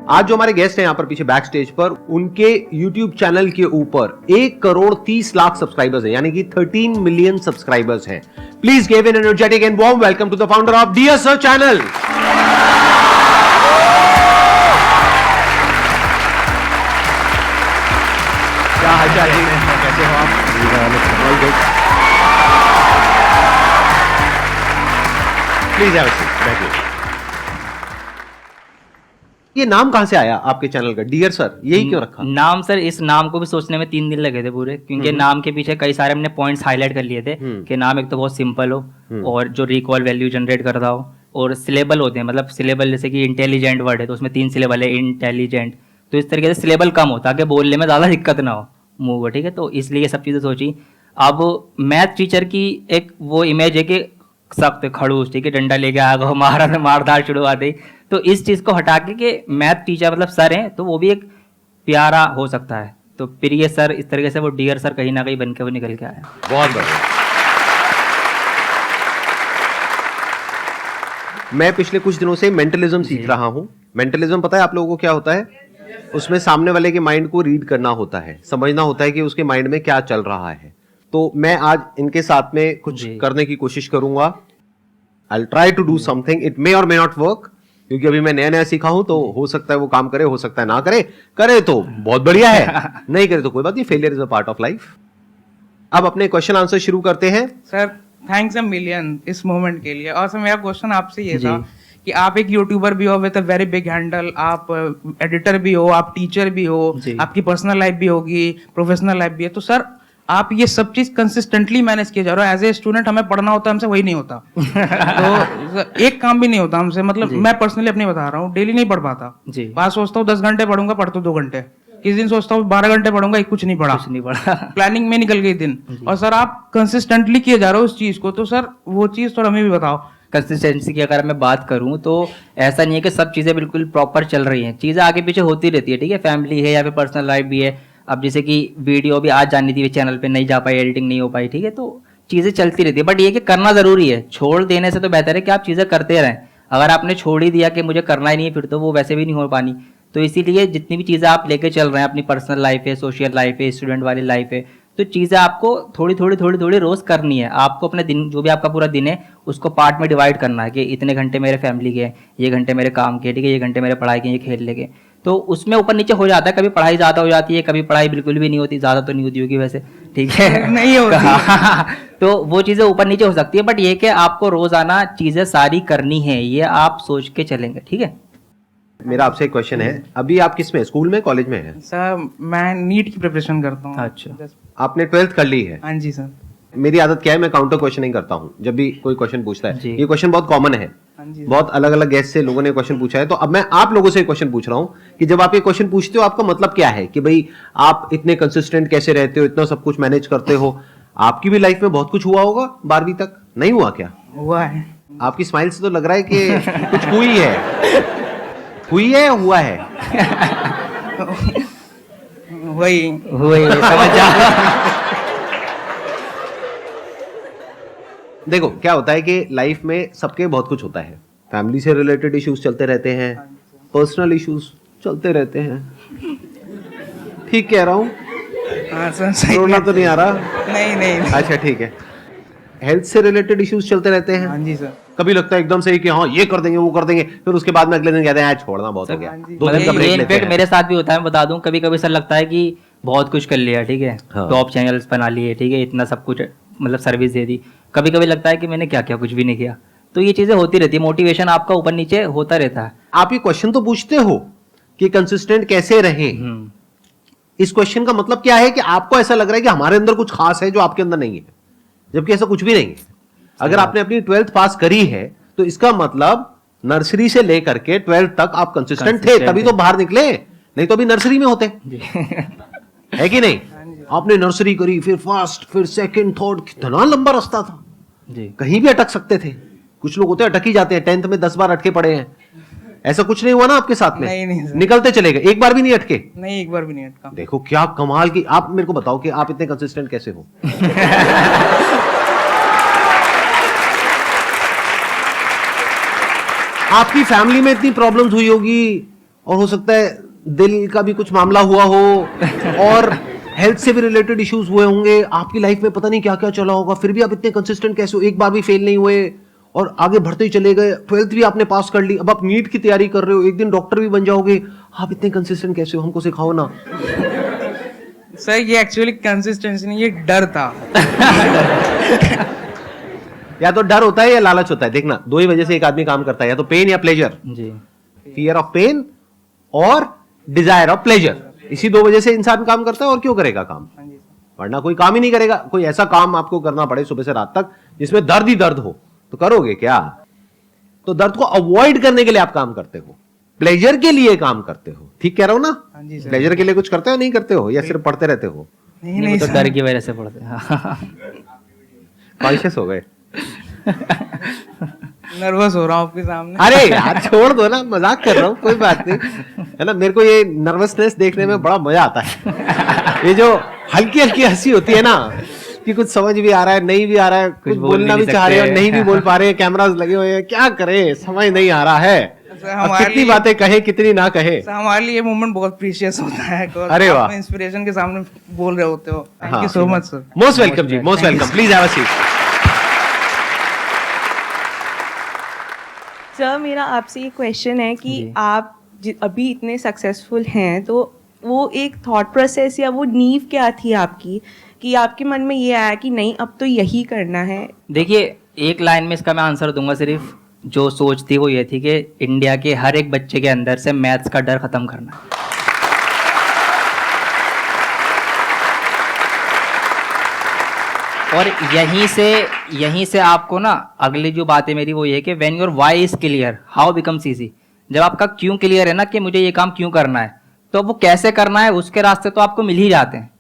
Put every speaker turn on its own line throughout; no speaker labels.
आज जो हमारे गेस्ट हैं यहाँ पर पीछे बैक स्टेज पर, उनके YouTube चैनल के ऊपर 1,30,00,000 सब्सक्राइबर्स हैं, यानी कि 13 मिलियन सब्सक्राइबर्स हैं। Please give an energetic and warm welcome to the founder of dear sir channel. क्या हालचाल है, कैसे हो आप? प्लीज बैठिए। ये नाम कहां से आया आपके चैनल का, डियर सर, यही क्यों रखा
नाम? सर इस नाम को भी सोचने में 3 दिन लगे थे पूरे, क्योंकि नाम के पीछे कई सारे हमने पॉइंट्स हाईलाइट कर लिए थे कि नाम एक तो बहुत सिंपल हो और जो रिकॉल वैल्यू जनरेट करता हो, और सिलेबल होते हैं, मतलब सिलेबल जैसे कि इंटेलिजेंट वर्ड है तो उसमें 3 सिलेबल है, इंटेलिजेंट, तो इस तरीके से सिलेबल कम हो ताकि बोलने में ज़्यादा दिक्कत ना हो मुंह को, ठीक है। तो इसलिए ये सब चीज़ें सोची। अब मैथ टीचर की एक वो इमेज है कि सख्त खड़ूस, ठीक है, डंडा लेके आ गए, मारा तो मारदार शुरू आते ही, तो इस चीज़ को हटा के कि मैथ टीचर मतलब सर हैं तो वो भी एक प्यारा हो सकता है, तो प्रिय सर, इस तरीके से वो डियर सर कहीं ना कहीं बन के वो निकल के आया।
बहुत बढ़िया। मैं पिछले कुछ दिनों से मेंटलिज्म सीख रहा हूं। मेंटलिज्म पता है आप लोगों को क्या होता है? उसमें सामने वाले के माइंड को रीड करना होता है, समझना होता है कि उसके माइंड में क्या चल रहा है। तो मैं आज इनके साथ में कुछ करने की कोशिश करूंगा। I'll try to do something. It may or may not work, क्योंकि अभी मैं नया नया सीखा हूं, तो हो सकता है वो काम करे, हो सकता है ना करे। करे तो बहुत बढ़िया है, नहीं करे तो कोई बात नहीं, failure is a part of life. अब अपने क्वेश्चन आंसर शुरू करते हैं।
सर थैंक्स अ मिलियन इस मोमेंट के लिए। और सर मेरा क्वेश्चन आपसे ये था कि आप एक यूट्यूबर भी हो with a very big handle, आप एडिटर भी हो, आप टीचर भी हो, आपकी पर्सनल लाइफ भी होगी, प्रोफेशनल लाइफ भी है, तो सर आप ये सब चीज कंसिस्टेंटली मैनेज किए जा रहे हो। एज ए स्टूडेंट हमें पढ़ना होता है, हमसे वही नहीं होता। तो एक काम भी नहीं होता हमसे, मतलब मैं पर्सनली अपनी बता रहा हूँ, डेली नहीं पढ़ पाता। बात सोचता हूँ 10 घंटे पढ़ूंगा, पढ़ता हूँ 2 घंटे, किस दिन सोचता हूँ 12 घंटे पढ़ूंगा, कुछ नहीं पढ़ा, प्लानिंग में निकल गई दिन। और सर आप कंसिस्टेंटली किए जा रहे हो उस चीज को, तो सर वो चीज थोड़ा हमें भी बताओ।
कंसिस्टेंसी की अगर मैं बात करूं तो ऐसा नहीं है कि सब चीज़ें बिल्कुल प्रॉपर चल रही हैं, चीज़ें आगे पीछे होती रहती है, ठीक है, फैमिली है या फिर पर्सनल लाइफ भी है। अब जैसे कि वीडियो भी आज जानी थी चैनल पे, नहीं जा पाई, एडिटिंग नहीं हो पाई, ठीक है, तो चीज़ें चलती रहती है, बट ये कि करना ज़रूरी है। छोड़ देने से तो बेहतर है कि आप चीज़ें करते रहें। अगर आपने छोड़ ही दिया कि मुझे करना ही नहीं है, फिर तो वो वैसे भी नहीं हो पानी। तो इसीलिए जितनी भी चीज़ें आप लेके चल रहे हैं, अपनी पर्सनल लाइफ है, सोशल लाइफ है, स्टूडेंट वाली लाइफ है, तो चीज़ें आपको थोड़ी थोड़ी रोज़ करनी है। आपको अपने दिन, जो भी आपका पूरा दिन है, उसको पार्ट में डिवाइड करना है कि इतने घंटे मेरे फैमिली के, ये घंटे मेरे काम के, ठीक है, ये घंटे मेरे पढ़ाई के, ये खेलने के। तो उसमें ऊपर नीचे हो जाता है, कभी पढ़ाई ज़्यादा हो जाती है, कभी पढ़ाई बिल्कुल भी नहीं होती, ज़्यादा तो नहीं होती होगी वैसे, ठीक है
नहीं होती।
तो वो चीज़ें ऊपर नीचे हो सकती है, बट ये कि आपको रोज़ाना चीज़ें सारी करनी है, ये आप सोच के चलेंगे, ठीक है।
मेरा आपसे एक क्वेश्चन है, अभी आप किस में, स्कूल में, कॉलेज में हैं?
सर मैं नीट की प्रिपरेशन करता हूँ।
अच्छा,
आपने 12th कर ली है?
हाँ जी सर।
मेरी आदत क्या है, मैं काउंटर क्वेश्चनिंग करता हूँ जब भी कोई क्वेश्चन पूछता है। ये क्वेश्चन बहुत कॉमन है, बहुत अलग अलग गेस्ट से लोगों ने क्वेश्चन पूछा है। तो अब मैं आप लोगों से क्वेश्चन पूछ रहा हूँ कि जब आप ये क्वेश्चन पूछते हो, आपका मतलब क्या है कि भाई आप इतने कंसिस्टेंट कैसे रहते हो, इतना सब कुछ मैनेज करते हो? आपकी भी लाइफ में बहुत कुछ हुआ होगा 12वीं तक, नहीं हुआ क्या?
हुआ है।
आपकी स्माइल से तो लग रहा है कि कुछ हुई है। हुई है या हुआ है?
वही
समझ जा।
देखो क्या होता है कि लाइफ में सबके बहुत कुछ होता है, फैमिली से रिलेटेड इश्यूज चलते रहते हैं, पर्सनल इश्यूज चलते रहते हैं। ठीक कह रहा हूँ?
हाँ सर, सही।
रोना तो नहीं आ रहा?
नहीं।
अच्छा ठीक है। हेल्थ से रिलेटेड इश्यूज चलते रहते हैं।
हाँ जी सर।
कभी लगता है एकदम से कि हाँ ये कर देंगे, वो कर देंगे, फिर उसके बाद में अगले दिन कहते हैं छोड़ना बहुत हो गया, 2 दिन का ब्रेक लेते
इनफैक्ट
हैं।
मेरे साथ भी होता है, मैं बता दूं, कभी कभी सर लगता है कि बहुत कुछ कर लिया, ठीक है, टॉप चैनल्स बना लिए, ठीक है, इतना सब कुछ मतलब सर्विस दे दी। कभी कभी लगता है कि मैंने क्या किया, कुछ भी नहीं किया। तो ये चीजें होती रहती है, मोटिवेशन आपका ऊपर नीचे होता रहता है।
आप ये क्वेश्चन तो पूछते हो कि कंसिस्टेंट कैसे रहे, इस क्वेश्चन का मतलब क्या है कि आपको ऐसा लग रहा है कि हमारे अंदर कुछ खास है जो आपके अंदर नहीं है, जबकि ऐसा कुछ भी नहीं है। अगर आपने अपनी 12th पास करी है तो इसका मतलब नर्सरी से लेकर के 12th तक आप कंसिस्टेंट थे, तभी तो बाहर निकले, नहीं तो अभी नर्सरी में होते। है कि नहीं? आपने नर्सरी करी, फिर फर्स्ट, फिर सेकंड, थर्ड, कितना लंबा रास्ता था जी। कहीं भी अटक सकते थे। कुछ लोग होते हैं अटक ही जाते हैं, 10th में 10 बार अटके पड़े हैं। ऐसा कुछ नहीं हुआ ना आपके साथ में?
नहीं
निकलते चले गए, एक बार भी नहीं अटके?
नहीं, एक बार भी नहीं अटका।
देखो क्या कमाल की। आप मेरे को बताओ कि आप इतने कंसिस्टेंट कैसे हो? आपकी फैमिली में इतनी प्रॉब्लम्स हुई होगी, और हो सकता है दिल का भी कुछ मामला हुआ हो और हेल्थ से भी रिलेटेड इश्यूज हुए होंगे, आपकी लाइफ में पता नहीं क्या क्या चला होगा, फिर भी आप इतने कंसिस्टेंट कैसे हो, एक बार भी फेल नहीं हुए और आगे बढ़ते ही चले गए, 12th भी आपने पास कर ली, अब आप नीट की तैयारी कर रहे हो, एक दिन डॉक्टर भी बन जाओगे, आप इतने कंसिस्टेंट कैसे हो, हमको सिखाओ ना।
सर ये एक्चुअली कंसिस्टेंसी नहीं, ये डर था।
या तो डर होता है या लालच होता है, देखना दो ही वजह से एक आदमी काम करता है, या तो पेन या प्लेजर।
जी,
फियर ऑफ पेन और डिजायर ऑफ प्लेजर, इसी दो वजह से इंसान काम करता है, और क्यों करेगा काम, वरना कोई काम ही नहीं करेगा। कोई ऐसा काम आपको करना पड़े सुबह से रात तक जिसमें दर्द ही दर्द हो, तो करोगे क्या? तो दर्द को अवॉइड करने के लिए आप काम करते हो, प्लेजर के लिए काम करते हो, ठीक कह रहा हूं ना? प्लेजर के लिए कुछ करते हो, नहीं करते हो, या सिर्फ पढ़ते रहते हो?
नहीं तो डर की वजह से पढ़ते हैं।
कॉन्शियस हो गए?
नर्वस हो रहा हूँ आपके सामने।
अरे यार छोड़ दो ना, मजाक कर रहा हूँ, कोई बात नहीं है ना। मेरे को ये नर्वसनेस देखने में बड़ा मजा आता है, ये जो हल्की हल्की हंसी होती है ना, कि कुछ समझ भी आ रहा है, नहीं भी आ रहा है, कुछ बोलना भी चाह रहे हैं और नहीं भी बोल पा रहे हैं, कैमरास लगे हुए हैं, क्या करें समझ नहीं आ रहा है, कितनी बातें कहे कितनी ना कहे।
हमारे लिए ये मोमेंट बहुत प्रीशियस होता है।
अरे वाह,
इंस्पिरेशन के सामने बोल रहे होते हो। Thank you so much sir.
Most welcome जी, most welcome, please have a seat.
Sir मेरा आपसे ये क्वेश्चन है कि आप अभी इतने सक्सेसफुल हैं, तो वो एक थॉट प्रोसेस या वो नींव क्या थी आपकी कि आपके मन में ये आया कि नहीं अब तो यही करना है?
देखिए, एक लाइन में इसका मैं आंसर दूंगा, सिर्फ जो सोच थी वो ये थी कि इंडिया के हर एक बच्चे के अंदर से मैथ्स का डर खत्म करना है। और यहीं से आपको ना अगली जो बात है मेरी वो ये कि when your why is clear how becomes easy. जब आपका क्यों क्लियर है ना कि मुझे ये काम क्यों करना है, तो वो कैसे करना है उसके रास्ते तो आपको मिल ही जाते हैं,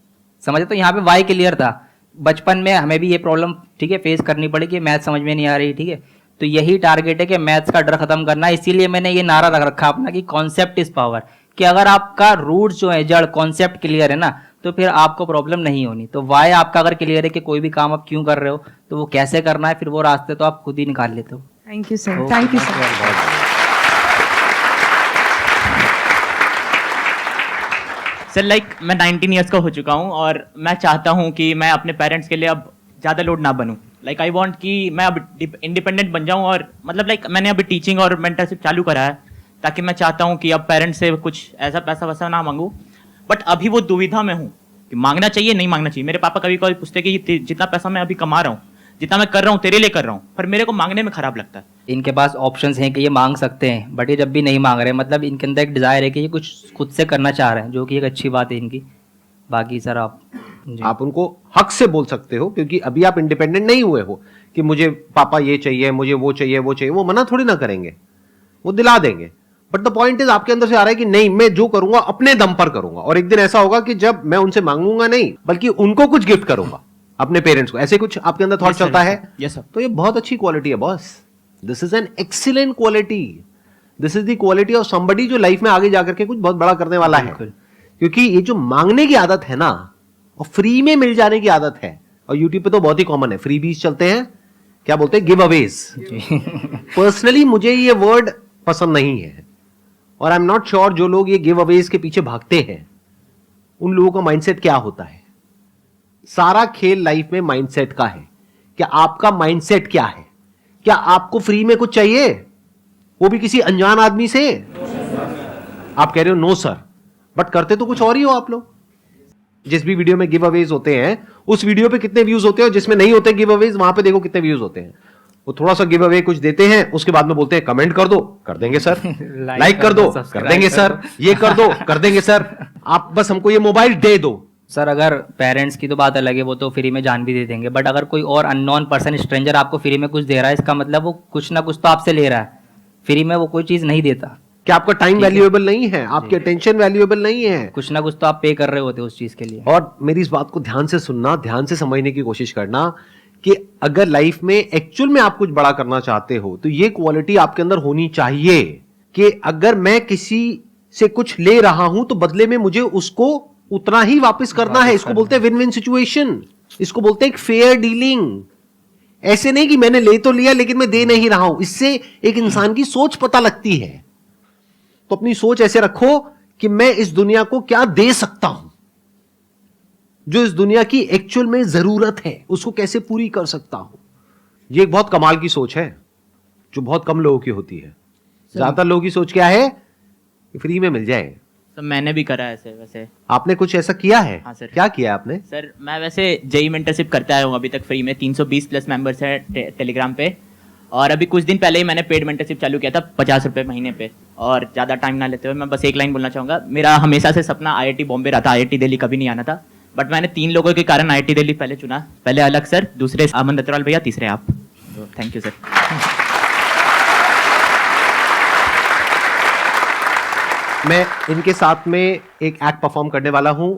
समझे? तो यहाँ पे वाई क्लियर था। बचपन में हमें भी ये प्रॉब्लम ठीक है फेस करनी पड़ी कि मैथ समझ में नहीं आ रही, ठीक है, तो यही टारगेट है कि मैथ्स का डर खत्म करना है। इसीलिए मैंने ये नारा रख रखा अपना कि कॉन्सेप्ट इज पावर, कि अगर आपका रूट जो है जड़ कॉन्सेप्ट क्लियर है ना, तो फिर आपको प्रॉब्लम नहीं होनी। तो वाई आपका अगर क्लियर है कि कोई भी काम आप क्यों कर रहे हो, तो वो कैसे करना है, फिर वो रास्ते तो आप खुद ही निकाल लेते हो।
Thank you sir, thank you sir.
Sir like मैं 19 ईयर्स का हो चुका हूँ और मैं चाहता हूँ कि मैं अपने पेरेंट्स के लिए अब ज़्यादा लोड ना बनूँ। लाइक आई वांट कि मैं अब इंडिपेंडेंट बन जाऊँ, और मतलब लाइक मैंने अभी टीचिंग और मेंटरशिप चालू करा है, ताकि मैं चाहता हूँ कि अब पेरेंट्स से कुछ ऐसा पैसा वैसा ना मांगूँ। बट अभी वो दुविधा में हूँ कि मांगना चाहिए नहीं मांगना चाहिए। मेरे पापा कभी कभी पूछते कि जितना पैसा मैं अभी कमा रहा हूँ, जितना मैं कर रहा हूँ तेरे लिए कर रहा हूँ, पर मेरे को मांगने में खराब लगता है।
इनके पास ऑप्शंस हैं कि ये मांग सकते हैं, बट ये जब भी नहीं मांग रहे, मतलब इनके अंदर एक डिजायर है कि ये कुछ खुद से करना चाह रहे हैं, जो कि एक अच्छी बात है इनकी। बाकी सर आप
उनको हक से बोल सकते हो, क्योंकि अभी आप इंडिपेंडेंट नहीं हुए हो कि मुझे पापा ये चाहिए, मुझे वो चाहिए, वो चाहिए, वो मना थोड़ी ना करेंगे, वो दिला देंगे। बट द पॉइंट इज आपके अंदर से आ रहा है कि नहीं, मैं जो करूंगा अपने दम पर करूंगा, और एक दिन ऐसा होगा कि जब मैं उनसे मांगूंगा नहीं बल्कि उनको कुछ गिफ्ट करूंगा, अपने पेरेंट्स को। ऐसे कुछ आपके अंदर थॉट चलता है?
Yes sir.
तो ये बहुत अच्छी क्वालिटी है boss, this is an excellent quality, this is the quality of somebody जो लाइफ में आगे जाकर के कुछ बहुत बड़ा करने वाला है। क्योंकि ये जो मांगने की आदत है ना, और फ्री में मिल जाने की आदत है, और यूट्यूब पे तो बहुत ही कॉमन है, फ्री बीज चलते हैं, क्या बोलते हैं, गिव अवेज। पर्सनली मुझे ये वर्ड पसंद नहीं है, और आई एम नॉट श्योर जो लोग ये गिव अवेज के पीछे भागते हैं उन लोगों का माइंडसेट क्या होता है। सारा खेल लाइफ में माइंडसेट का है। क्या आपका माइंडसेट क्या है? क्या आपको फ्री में कुछ चाहिए, वो भी किसी अनजान आदमी से? आप कह रहे हो नो सर, बट करते तो कुछ और ही हो आप लोग। जिस भी वीडियो में गिव अवेज होते हैं उस वीडियो पे कितने व्यूज होते हैं, और जिसमें नहीं होते गिव अवेज वहां पे देखो कितने व्यूज होते हैं। वो थोड़ा सा गिव अवे कुछ देते हैं, उसके बाद में बोलते हैं कमेंट कर दो, कर देंगे सर, लाइक कर दो, कर देंगे सर, ये कर दो, कर देंगे सर, आप बस हमको ये मोबाइल दे दो।
सर अगर पेरेंट्स की तो बात अलग है, वो तो फ्री में जान भी दे देंगे, बट अगर कोई और अननोन पर्सन, स्ट्रेंजर आपको फ्री में कुछ दे रहा है, इसका मतलब वो कुछ ना कुछ तो आपसे ले रहा है। फ्री में वो कोई चीज नहीं देता।
क्या आपका टाइम वैल्यूएबल नहीं है? आपकी अटेंशन वैल्यूएबल नहीं है?
कुछ ना कुछ तो आप पे कर रहे होते उस चीज के लिए।
और मेरी इस बात को ध्यान से सुनना, ध्यान से समझने की कोशिश करना कि अगर लाइफ में एक्चुअल में आप कुछ बड़ा करना चाहते हो तो ये क्वालिटी आपके अंदर होनी चाहिए कि अगर मैं किसी से कुछ ले रहा हूं तो बदले में मुझे उसको उतना ही वापस करना है। इसको बोलते हैं विन विन सिचुएशन, इसको बोलते हैं एक फेयर डीलिंग। ऐसे नहीं कि मैंने ले तो लिया लेकिन मैं दे नहीं रहा हूं। इससे एक इंसान की सोच पता लगती है। तो अपनी सोच ऐसे रखो कि मैं इस दुनिया को क्या दे सकता हूं, जो इस दुनिया की एक्चुअल में जरूरत है उसको कैसे पूरी कर सकता हूं। ये एक बहुत कमाल की सोच है जो बहुत कम लोगों की होती है। ज्यादातर लोगों की सोच क्या है कि फ्री में मिल जाए।
सर मैंने भी करा है ऐसे वैसे।
आपने कुछ ऐसा किया है?
हाँ सर।
क्या किया है आपने?
सर मैं वैसे जेई मेंटरशिप करता आया हूँ अभी तक फ्री में। 320 प्लस मेंबर्स हैं टेलीग्राम पे, और अभी कुछ दिन पहले ही मैंने पेड मेंटरशिप चालू किया था 50 रुपये महीने पे। और ज़्यादा टाइम ना लेते हुए मैं बस एक लाइन बोलना चाहूँगा, मेरा हमेशा से सपना IIT बॉम्बे रहा था, IIT दिल्ली कभी नहीं आना था। बट मैंने 3 लोगों के कारण IIT दिल्ली पहले चुना। पहले अलग सर, दूसरे अमन दत्तवाल भैया, तीसरे आप। Thank you sir.
मैं इनके साथ में एक एक्ट परफॉर्म करने वाला हूं।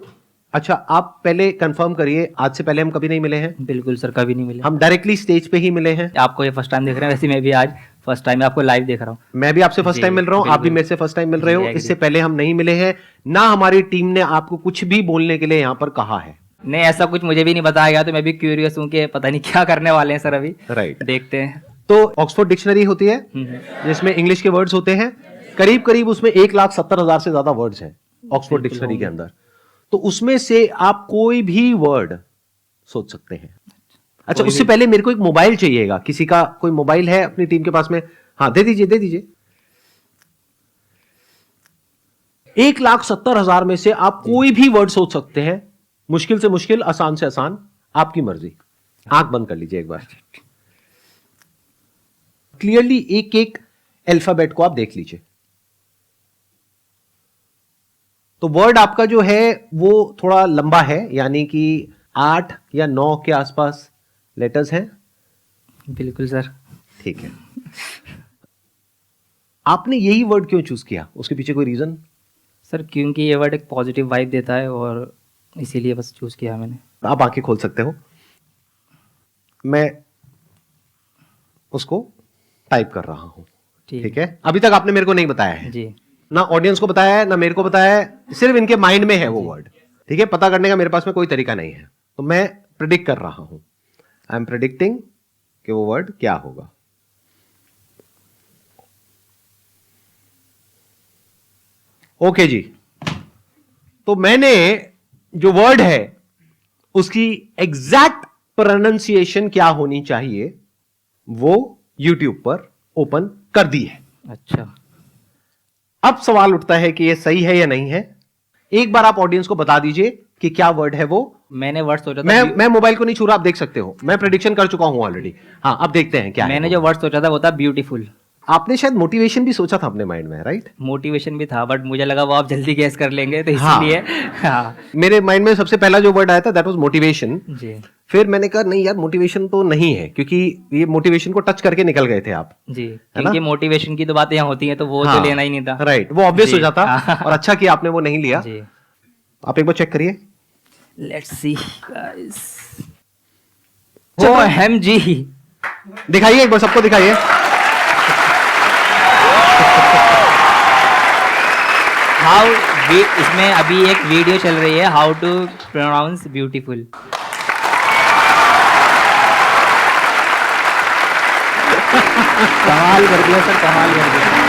अच्छा, आप पहले कंफर्म करिए, आज से पहले हम कभी नहीं मिले हैं?
बिल्कुल सर, कभी नहीं मिले।
हम डायरेक्टली स्टेज पे ही मिले हैं।
आपको ये फर्स्ट टाइम देख रहे हैं, वैसे मैं भी आज फर्स्ट टाइम आपको लाइव देख रहा हूँ।
मैं भी आपसे फर्स्ट
जी,
टाइम मिल रहा हूँ, आप भी
बिल्कुल।
मेरे से फर्स्ट टाइम मिल रहे
जी,
हो।
agree।
इससे पहले हम नहीं मिले हैं, ना हमारी टीम ने आपको कुछ भी बोलने के लिए यहाँ पर कहा है।
नहीं, ऐसा कुछ मुझे भी नहीं बताया गया, तो मैं भी क्यूरियस हूँ कि पता नहीं क्या करने वाले हैं सर अभी।
राइट।
देखते हैं।
तो ऑक्सफोर्ड डिक्शनरी होती है जिसमें इंग्लिश के वर्ड्स होते हैं, करीब करीब उसमें 1,70,000 से ज्यादा वर्ड्स हैं ऑक्सफोर्ड डिक्शनरी के अंदर। तो उसमें से आप कोई भी वर्ड सोच सकते हैं। अच्छा, उससे पहले मेरे को एक मोबाइल चाहिएगा। किसी का कोई मोबाइल है अपनी टीम के पास में? हाँ, दे दीजिए, दे दीजिए। 1,70,000 में से आप कोई भी वर्ड सोच सकते हैं, मुश्किल से मुश्किल, आसान से आसान, आपकी मर्जी। आंख बंद कर लीजिए एक बार। क्लियरली एक एक अल्फाबेट को आप देख लीजिए। तो वर्ड आपका जो है वो थोड़ा लंबा है, यानी कि 8 या 9 के आसपास लेटर्स हैं।
बिल्कुल सर।
ठीक है। आपने यही वर्ड क्यों चूज किया? उसके पीछे कोई रीजन?
सर क्योंकि ये वर्ड एक पॉजिटिव वाइब देता है और इसीलिए बस चूज किया मैंने।
आप आंखें खोल सकते हो, मैं उसको टाइप कर रहा हूं। ठीक है। अभी तक आपने मेरे को नहीं बताया है
जी।
ना, ऑडियंस को बताया है ना मेरे को बताया है, सिर्फ इनके माइंड में है वो वर्ड। ठीक है। पता करने का मेरे पास में कोई तरीका नहीं है, तो मैं प्रेडिक्ट कर रहा हूं। आई एम प्रेडिक्टिंग कि वो वर्ड क्या होगा। ओके जी, तो मैंने जो वर्ड है उसकी एग्जैक्ट प्रोनाउंसिएशन क्या होनी चाहिए वो YouTube पर ओपन कर दी है।
अच्छा,
अब सवाल उठता है कि ये सही है या नहीं है। एक बार आप ऑडियंस को बता दीजिए कि क्या वर्ड है वो।
मैंने वर्ड सोचा था।
मैं मोबाइल को नहीं छू रहा, आप देख सकते हो, मैं प्रेडिक्शन कर चुका हूं ऑलरेडी। हाँ, अब देखते हैं क्या
मैंने
है
जो वर्ड सोचा था वो था ब्यूटीफुल।
आपने शायद मोटिवेशन भी सोचा था अपने माइंड में, राइट?
मोटिवेशन भी था, बट मुझे लगा वो आप जल्दी गेस कर लेंगे, तो
हाँ।
इसलिए हाँ।
मेरे माइंड में सबसे पहला जो वर्ड आया था दैट वाज मोटिवेशन।
जी
फिर मैंने कहा नहीं यार, मोटिवेशन तो नहीं है, क्योंकि ये मोटिवेशन को टच करके निकल गए थे आप।
जी, क्योंकि मोटिवेशन की तो बातें यहाँ होती हैं, तो वो
हाँ,
तो लेना ही नहीं था।
राइट, वो ऑब्वियस हो
जी,
जाता।
हाँ।
और अच्छा किया आपने वो नहीं लिया।
जी,
आप एक बार चेक करिए।
Let's see guys. OMG,
दिखाइए एक बार, सबको दिखाइए।
हाउ, इसमें अभी एक वीडियो चल रही है, हाउ टू प्रोनाउंस ब्यूटीफुल। कमाल कर दिया सर, कमाल कर दिया।